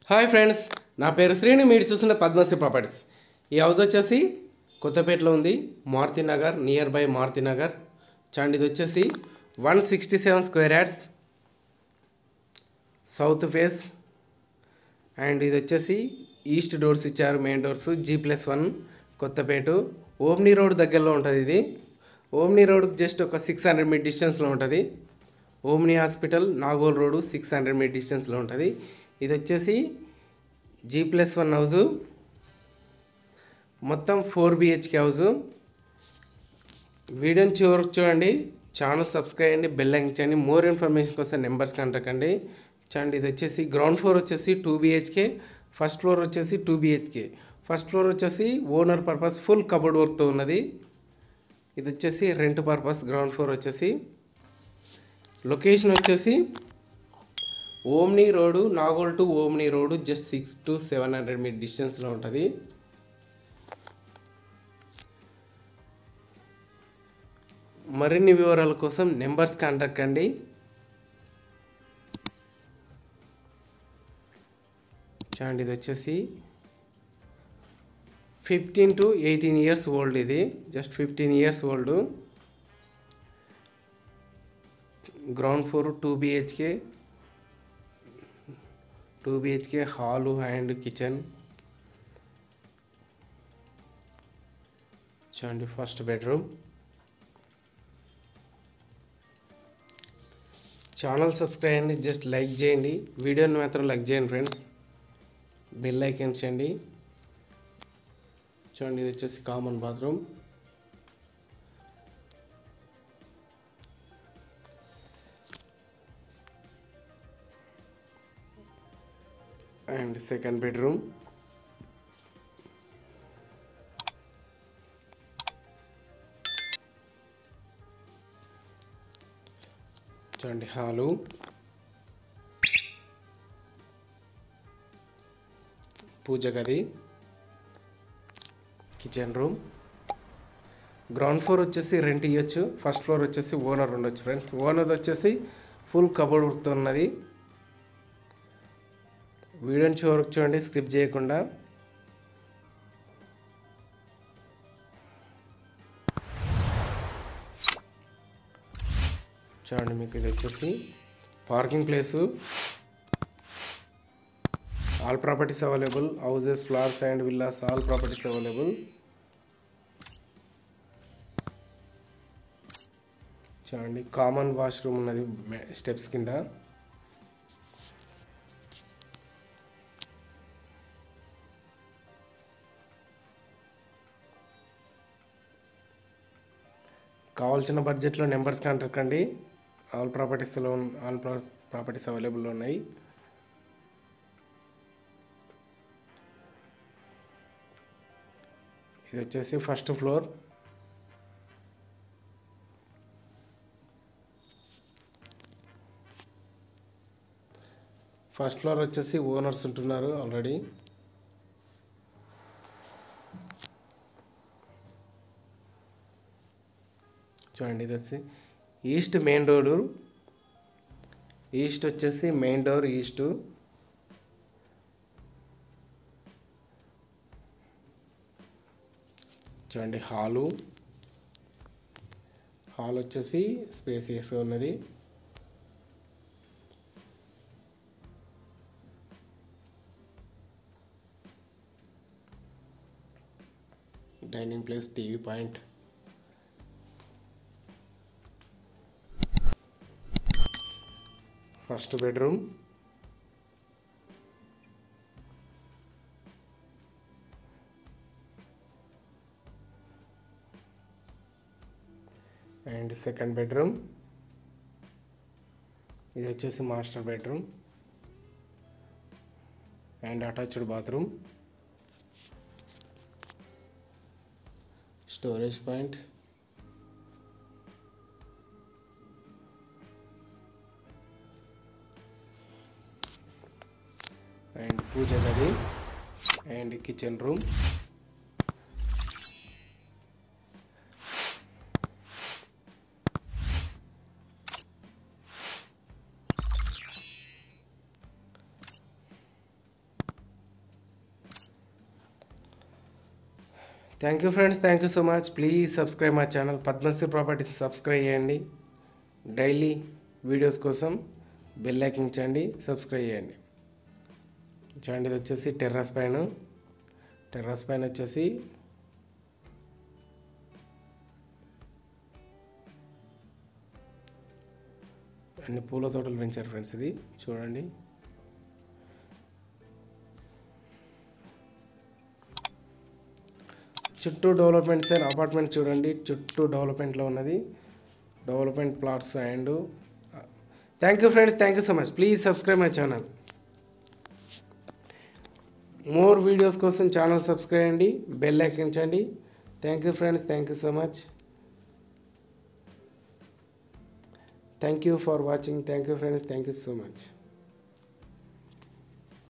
Hi friends, నా పేరు శ్రీని. మీరు చూస్తున్న పద్మశ్రీ ప్రాపర్టీస్. ఈ హౌస్ వచ్చేసి కొత్తపేటలో ఉంది, మారుతి నగర్, నియర్ బై మారుతి నగర్. చూడండి, ఇది వచ్చేసి 167 square yards, south face. And ఇది వచ్చేసి ఈస్ట్ డోర్స్ ఇచ్చారు, main doors, G+1 Kothapet. Omni road దగ్గరలో ఉంటుంది. ఇది ఓమ్ని రోడ్కి జస్ట్ ఒక 600 మీటర్ డిస్టెన్స్లో ఉంటుంది. Omni hospital, Nagole road 600 meter డిస్టెన్స్లో ఉంటుంది. ఇది వచ్చేసి G+1 హౌజు, మొత్తం 4 BHK హౌజు. వీడియోని చివరికి చూడండి, ఛానల్ సబ్స్క్రైబ్ చేయండి, బెల్ ఐకాన్. మోర్ ఇన్ఫర్మేషన్ కోసం నెంబర్స్ కాంటాక్ట్ కండి. చూడండి, ఇది వచ్చేసి గ్రౌండ్ ఫ్లోర్ వచ్చేసి 2 BHK, ఫస్ట్ ఫ్లోర్ వచ్చేసి 2 BHK. ఫస్ట్ ఫ్లోర్ వచ్చేసి ఓనర్ పర్పస్ ఫుల్ కబోర్డ్ వర్క్తో ఉన్నది. ఇది వచ్చేసి రెంట్ పర్పస్. గ్రౌండ్ ఫ్లోర్ వచ్చేసి లొకేషన్ వచ్చేసి Omni road, Nagole to Omni road just 600 to 700 meter డిస్టెన్స్లో ఉంటుంది. మరిన్ని వివరాల కోసం నెంబర్స్ కాంటాక్ట్ కండి. చూడండి, ఇది వచ్చేసి 15 to 18 ఇయర్స్ ఓల్డ్. ఇది just 15 years old. Ground floor 2 BHK hall and kitchen. చూడండి, ఫస్ట్ బెడ్రూమ్. ఛానల్ సబ్స్క్రైబ్ చేయండి, జస్ట్ లైక్ చేయండి. వీడియోని మాత్రం లైక్ చేయండి ఫ్రెండ్స్, బెల్ ఐకాన్ చేయండి. చూడండి, ఇది వచ్చేసి common bathroom. And second bedroom. చూడండి, హాలు, పూజ గది, కిచెన్ రూమ్. గ్రౌండ్ ఫ్లోర్ వచ్చేసి రెంట్ ఇవ్వచ్చు, ఫస్ట్ ఫ్లోర్ వచ్చేసి ఓనర్ ఉండొచ్చు ఫ్రెండ్స్. ఓనర్ వచ్చేసి ఫుల్ కబోర్డ్ వర్క్తో ఉన్నది. వీడియోని చివరికి చూడండి, స్కిప్ చేయకుండా. చూడండి, మీకు ఇది వచ్చేసి parking place. All properties available, houses, flats and villas, all properties available. చూడండి, కామన్ వాష్రూమ్ ఉన్నది స్టెప్స్ కింద. కావాల్సిన బడ్జెట్లో నెంబర్స్ కాంటాక్ట్ అండి. ఆల్ ప్రాపర్టీస్ అవైలబుల్లో ఉన్నాయి. ఇది వచ్చేసి ఫస్ట్ ఫ్లోర్. ఫస్ట్ ఫ్లోర్ వచ్చేసి ఓనర్స్ ఉంటున్నారు ఆల్రెడీ. చూడండి, ఇది వచ్చి ఈస్ట్ మెయిన్ రోడ్. ఈస్ట్ వచ్చేసి మెయిన్ డోర్ ఈస్ట్. చూడండి, హాల్ వచ్చేసి స్పేసియస్ ఉన్నది. Dining place, TV point. First bedroom. And second bedroom. ఇది వచ్చేసి master bedroom and attached bathroom, storage point. And పూజ గది and kitchen room. Thank you friends, thank you so much. Please subscribe my channel Padmashri properties. Subscribe చేయండి. Daily videos కోసం bell icon ఇచ్చండి, subscribe చేయండి. చూడండి, ఇది వచ్చేసి టెర్రస్ పైన వచ్చేసి అన్ని పూల తోటలు పెంచారు ఫ్రెండ్స్. ఇది చూడండి, చుట్టూ డెవలప్మెంట్స్ అండ్ అపార్ట్మెంట్ చూడండి, చుట్టూ డెవలప్మెంట్లో ఉన్నది, development plots. And thank you friends, thank you so much. Please subscribe my channel. More videos కోసం ఛానల్ సబ్స్క్రైబ్ అండి, బెల్ ఐకాన్ ఇచ్చండి. Thank you friends, thank you so much. Thank you for watching. Thank you friends, thank you so much.